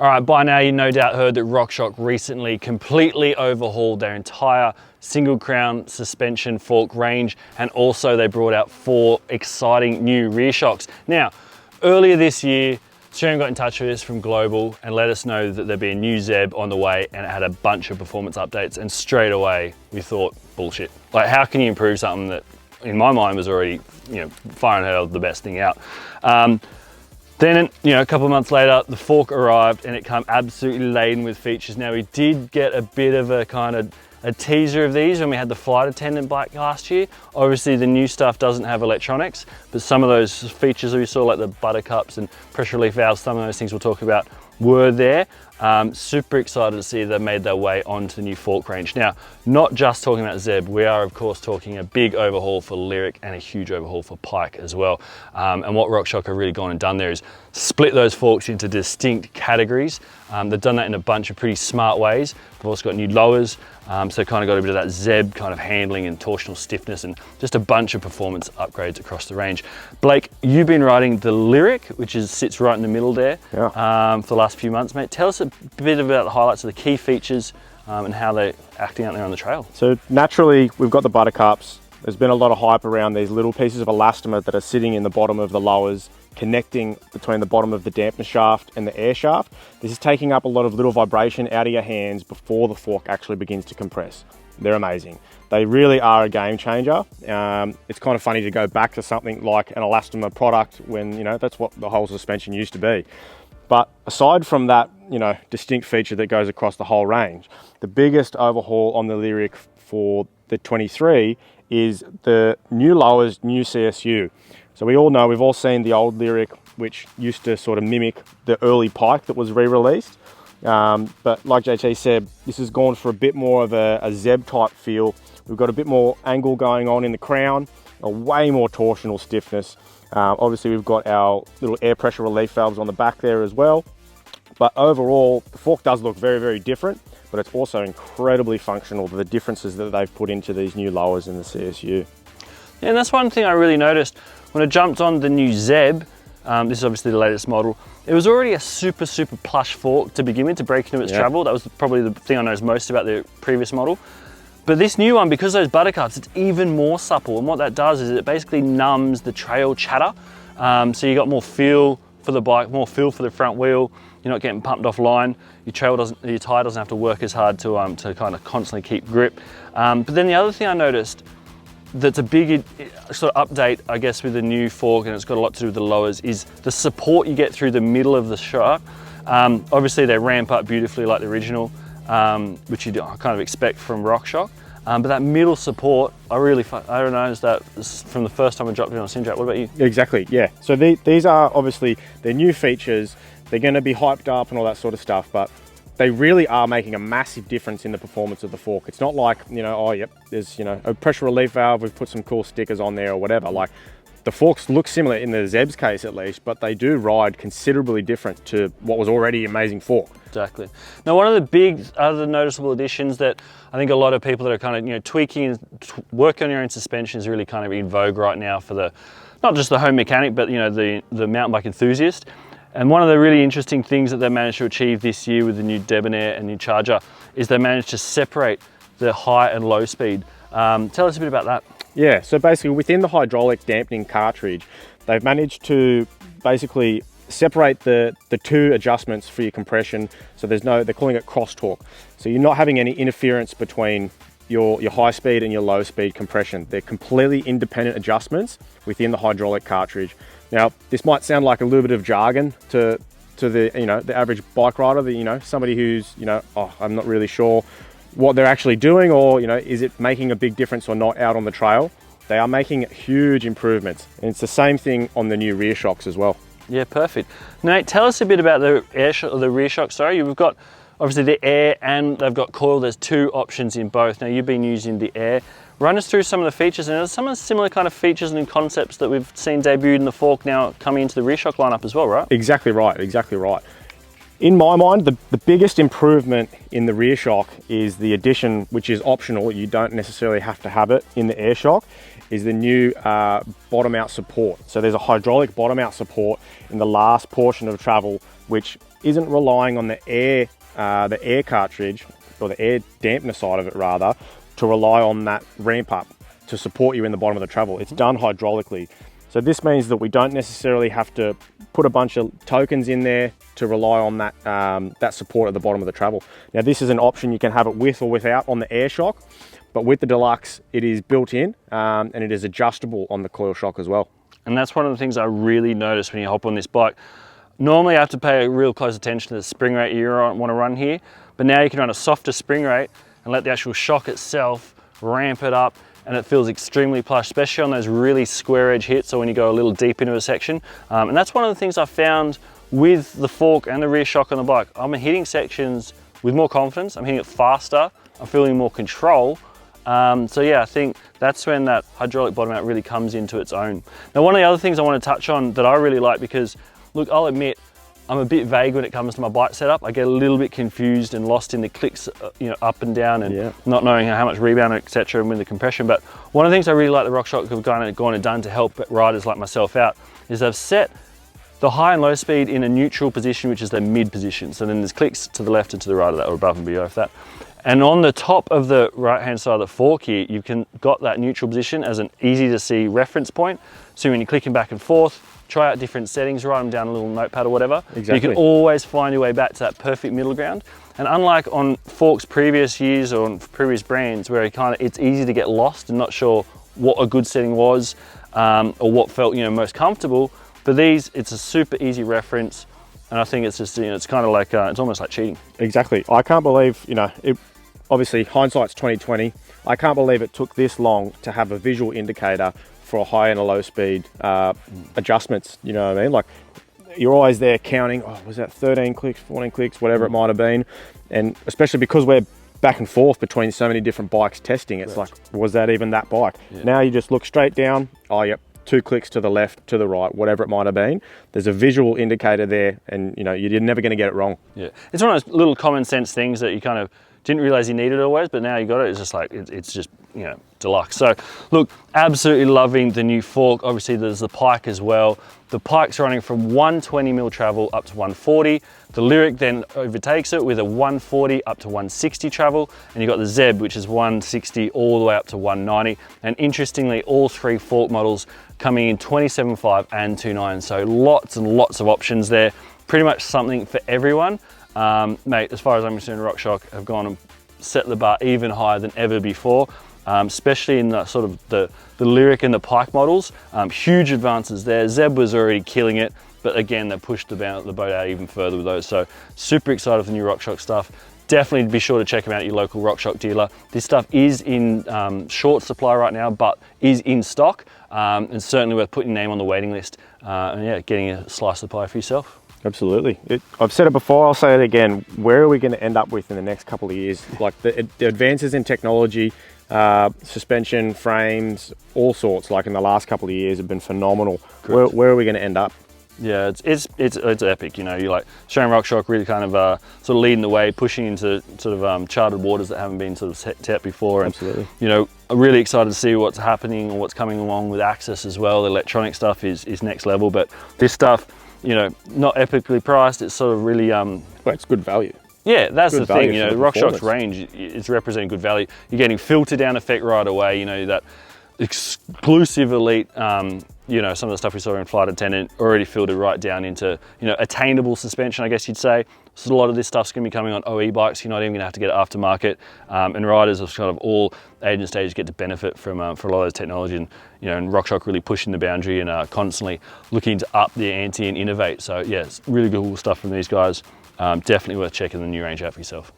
All right, by now you no doubt heard that RockShox recently completely overhauled their entire single crown suspension fork range, and also they brought out 4 exciting new rear shocks. Now, earlier this year, Australian got in touch with us from Global and let us know that there'd be a new Zeb on the way, and it had a bunch of performance updates, and straight away we thought, bullshit. Like, how can you improve something that in my mind was already, far and ahead of the best thing out? Then, a couple of months later, the fork arrived and it came absolutely laden with features. Now, we did get a bit of a kind of a teaser of these when we had the flight attendant bike last year. Obviously, the new stuff doesn't have electronics, but some of those features that we saw, like the buttercups and pressure relief valves, some of those things we'll talk about were there. Super excited to see they made their way onto the new fork range. Now, not just talking about Zeb, we are of course talking a big overhaul for Lyrik and a huge overhaul for Pike as well. And what RockShox have really gone and done there is split those forks into distinct categories. They've done that in a bunch of pretty smart ways. They've also got new lowers, so kind of got a bit of that Zeb kind of handling and torsional stiffness, and just a bunch of performance upgrades across the range. Blake, you've been riding the Lyrik, which sits right in the middle there, for the last few months, mate. Tell us a bit about the highlights of the key features and how they're acting out there on the trail. So naturally, we've got the buttercups. There's been a lot of hype around these little pieces of elastomer that are sitting in the bottom of the lowers, connecting between the bottom of the dampener shaft and the air shaft. This is taking up a lot of little vibration out of your hands before the fork actually begins to compress. They're amazing. They really are a game changer. It's kind of funny to go back to something like an elastomer product when, that's what the whole suspension used to be. But aside from that, distinct feature that goes across the whole range, the biggest overhaul on the Lyrik for the 23 is the new lowers, new CSU. So we all know, we've all seen the old Lyrik, which used to sort of mimic the early Pike that was re-released. But like JT said, this has gone for a bit more of a Zeb type feel. We've got a bit more angle going on in the crown, a way more torsional stiffness. Obviously we've got our little air pressure relief valves on the back there as well. But overall, the fork does look very, very different, but it's also incredibly functional, the differences that they've put into these new lowers in the CSU. Yeah, and that's one thing I really noticed when I jumped on the new Zeb. This is obviously the latest model. It was already a super, super plush fork to begin with, to break into its travel. That was probably the thing I noticed most about the previous model. But this new one, because of those buttercups, it's even more supple. And what that does is it basically numbs the trail chatter. So you got more feel for the bike, more feel for the front wheel. You're not getting pumped offline. Your tire doesn't have to work as hard to kind of constantly keep grip. But then the other thing I noticed that's a big sort of update, I guess, with the new fork, and it's got a lot to do with the lowers, is the support you get through the middle of the shock. Obviously they ramp up beautifully like the original, which you kind of expect from RockShox. But that middle support, I don't know, is that from the first time I dropped it on Simtrack. What about you? Exactly, yeah. So these are obviously, they're new features. They're going to be hyped up and all that sort of stuff, but they really are making a massive difference in the performance of the fork. It's not like, oh, yep, there's, a pressure relief valve, we've put some cool stickers on there or whatever. Like, the forks look similar in the Zeb's case at least, but they do ride considerably different to what was already an amazing fork. Exactly. Now, one of the big other noticeable additions that I think a lot of people that are kind of, tweaking and working on your own suspension is really kind of in vogue right now for not just the home mechanic, but, the mountain bike enthusiast. And one of the really interesting things that they managed to achieve this year with the new Debonair and new Charger is they managed to separate the high and low speed. Tell us a bit about that. Yeah, so basically within the hydraulic dampening cartridge, they've managed to basically separate the two adjustments for your compression. So they're calling it crosstalk. So you're not having any interference between your high speed and your low speed compression. They're completely independent adjustments within the hydraulic cartridge. Now, this might sound like a little bit of jargon to the the average bike rider, somebody who's I'm not really sure what they're actually doing, or is it making a big difference or not out on the trail. They are making huge improvements, and it's the same thing on the new rear shocks as well. Yeah, perfect. Nate, tell us a bit about the rear shock. Sorry, you've got obviously the air and they've got coil. There's 2 options in both. Now, you've been using the air. Run us through some of the features, and there's some of the similar kind of features and concepts that we've seen debuted in the fork now coming into the rear shock lineup as well, right? Exactly right, exactly right. In my mind, the biggest improvement in the rear shock is the addition, which is optional, you don't necessarily have to have it in the air shock, is the new bottom out support. So there's a hydraulic bottom out support in the last portion of travel, which isn't relying on the air cartridge, or the air dampener side of it rather, to rely on that ramp up to support you in the bottom of the travel. It's done hydraulically. So this means that we don't necessarily have to put a bunch of tokens in there to rely on that, that support at the bottom of the travel. Now this is an option, you can have it with or without on the air shock, but with the Deluxe, it is built in and it is adjustable on the coil shock as well. And that's one of the things I really noticed when you hop on this bike. Normally I have to pay real close attention to the spring rate you want to run here, but now you can run a softer spring rate and let the actual shock itself ramp it up, and it feels extremely plush, especially on those really square edge hits or when you go a little deep into a section. And that's one of the things I found with the fork and the rear shock on the bike. I'm hitting sections with more confidence, I'm hitting it faster, I'm feeling more control. So yeah, I think that's when that hydraulic bottom out really comes into its own. Now, one of the other things I want to touch on that I really like, because look, I'll admit, I'm a bit vague when it comes to my bike setup. I get a little bit confused and lost in the clicks, you know, up and down, and not knowing how much rebound, etc., and with the compression. But one of the things I really like the RockShox have gone and done to help riders like myself out is they've set the high and low speed in a neutral position, which is their mid position. So then there's clicks to the left and to the right of that, or above and below that. And on the top of the right-hand side of the fork here, you can got that neutral position as an easy to see reference point. So when you're clicking back and forth, try out different settings, write them down a little notepad or whatever. Exactly. You can always find your way back to that perfect middle ground. And unlike on forks previous years or on previous brands where it's easy to get lost and not sure what a good setting was or what felt, you know, most comfortable, for these, it's a super easy reference. And I think it's just, you know, it's kind of like, it's almost like cheating. Exactly. I can't believe, you know, obviously hindsight's 2020. I can't believe it took this long to have a visual indicator for a high and a low speed adjustments, you know what I mean? Like, you're always there counting, oh, was that 13 clicks, 14 clicks, whatever it might have been. And especially because we're back and forth between so many different bikes testing, it's like, was that even that bike? Now you just look straight down, oh yep, 2 clicks to the left, to the right, whatever it might have been. There's a visual indicator there, and you know, you're never gonna get it wrong. Yeah, it's one of those little common sense things that you kind of didn't realize you needed always, but now you got it. It's just like, it's just, you know, deluxe. So look, absolutely loving the new fork. Obviously there's the pike as well. The pike's running from 120mm travel up to 140. The Lyrik then overtakes it with a 140 up to 160 travel. And you've got the Zeb, which is 160 all the way up to 190. And interestingly, all 3 fork models coming in 27.5 and 2.9. So lots and lots of options there. Pretty much something for everyone. Mate, as far as I'm concerned, RockShox have gone and set the bar even higher than ever before, especially in the sort of the Lyrik and the pike models. Huge advances there. Zeb was already killing it, but again, they pushed the boat out even further with those. So super excited for the new RockShox stuff. Definitely be sure to check them out at your local RockShox dealer. This stuff is in short supply right now, but is in stock, and certainly worth putting your name on the waiting list and yeah, getting a slice of the pie for yourself. Absolutely. I've said it before, I'll say it again. Where are we going to end up with in the next couple of years? Like the advances in technology, suspension, frames, all sorts, like in the last couple of years have been phenomenal. Where are we going to end up? Yeah, it's epic. You know, you're like Australian RockShox really kind of sort of leading the way, pushing into sort of charted waters that haven't been sort of set before. And, absolutely. You know, I'm really excited to see what's happening or what's coming along with Access as well. The electronic stuff is next level, but this stuff, you know, not epically priced. It's sort of really well, it's good value. Yeah, that's the thing. You know, the RockShox range is representing good value. You're getting filter down effect right away. You know, that exclusive elite. You know, some of the stuff we saw in Flight Attendant already filtered right down into, you know, attainable suspension, I guess you'd say. So a lot of this stuff's going to be coming on OE bikes. You're not even going to have to get it aftermarket. And riders of kind of all age and stages get to benefit from for a lot of this technology. And, you know, and RockShox really pushing the boundary and constantly looking to up the ante and innovate. So yeah, it's really cool stuff from these guys. Definitely worth checking the new range out for yourself.